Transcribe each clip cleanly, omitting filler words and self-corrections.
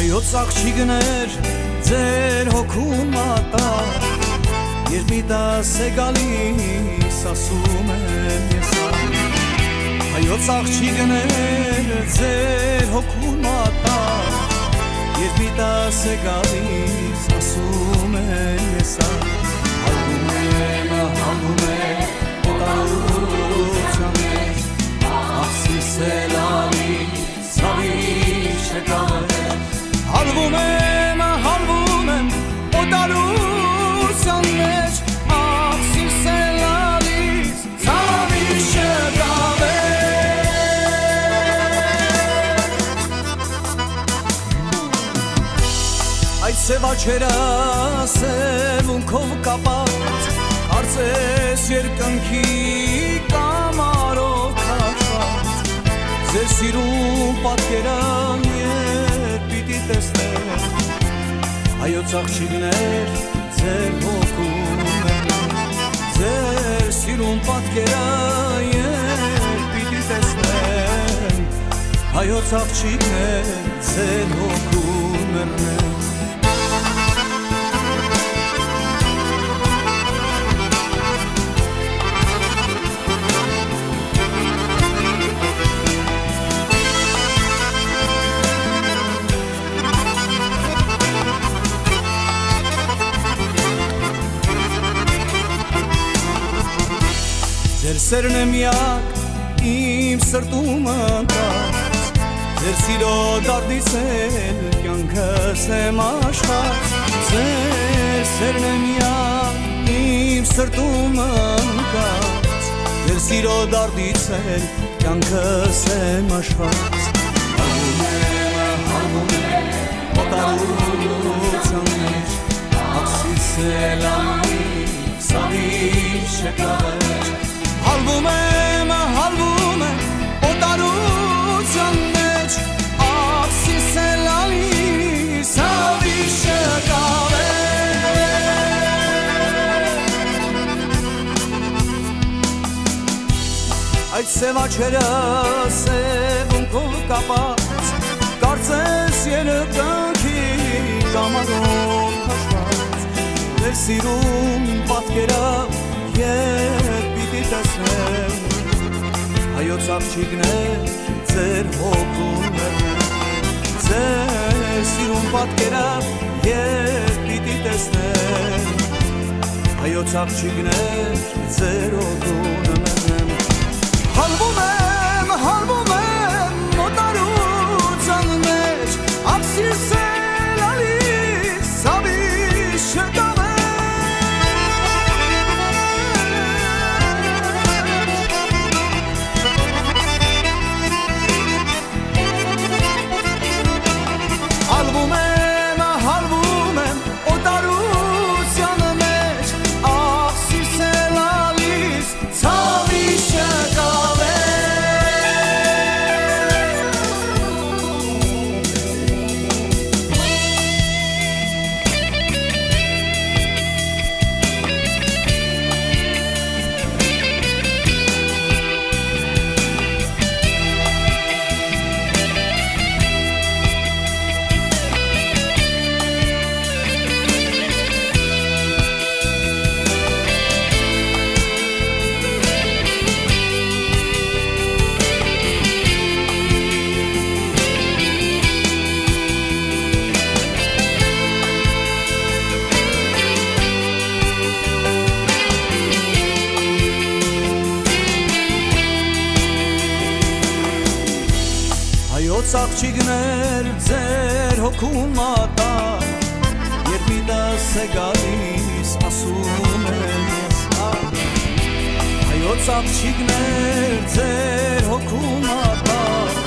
Հայոց աղջիկներ ձեր հոգուն մատար Երբ մի դաս է գալիս ասում եմ ես Հայոց աղջիկներ ձեր հոգուն մատար Երբ մի դաս է գալիս ասում եմ ես Հալվում եմ օտարության մեջ Աղսիս է լալիս սավիշ է կավեր Հալվում եմ օտարության մեջ Աղսիս է լալիս սավիշ է Այդ սևաչերը սևունքով կապած Կարծես երկնքի կամարով քաշված Ձեր սիրուն պատկերը երբ պիտի տեսնեմ Հայոց աղջիկներ ձեր հոգում եմ Ձեր սիրուն պատկերը երբ պիտի տեսնեմ Հայոց աղջիկներ ձեր հոգում եմ Ձեր սերն է միակ իմ սրտում ընկած Ձեր սիրո դարդից էլ կյանքս եմ աշխած Ձեր սերն է միակ իմ սրտում ընկած Ձեր սիրո դարդից էլ կյանքս եմ աշխած Հալվում եմ օտարության մեջ Աղսիս է լալիս սավիշ է կավեր Հալվում եմ օտարության մեջ Աղսիս է լալիս սավիշ է կավեր Այդ սևաչերը սևունքով կապած Կարծես երկնքի կամարով քաշված Ձեր սիրուն պատկերը երբ պիտի տեսնեմ Հայոց աղջիկներ ձեր հոգում եմ Ձեր սիրուն պատկերը երբ պիտի տեսնեմ Հայոց աղջիկներ ձեր հոգում եմ Հալվում եմ օտարության մեջ Աղսիս է լալիս սավիշ է Հալվում եմ օտարության մեջ Աղսիս է լալիս սավիշ է Հայոց աղջիկներ ձեր հոգուն մատար Երբ մի դաս է գալիս ասում եմ ես Հայոց աղջիկներ ձեր հոգուն մատար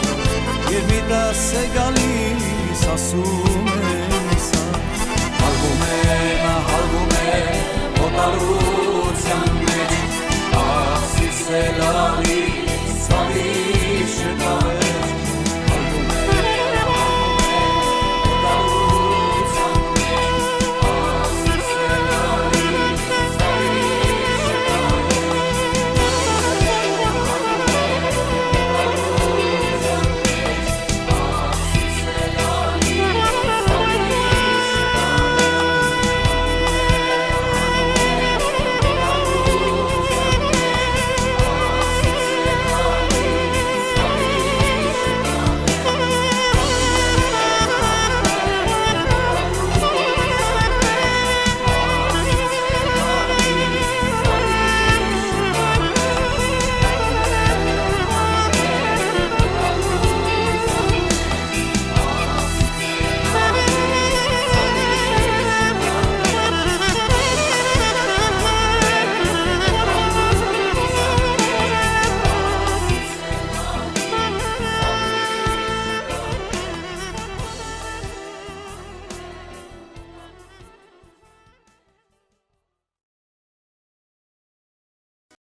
Երբ մի դաս է գալիս ասում եմ ես Հալվում եմ օտարության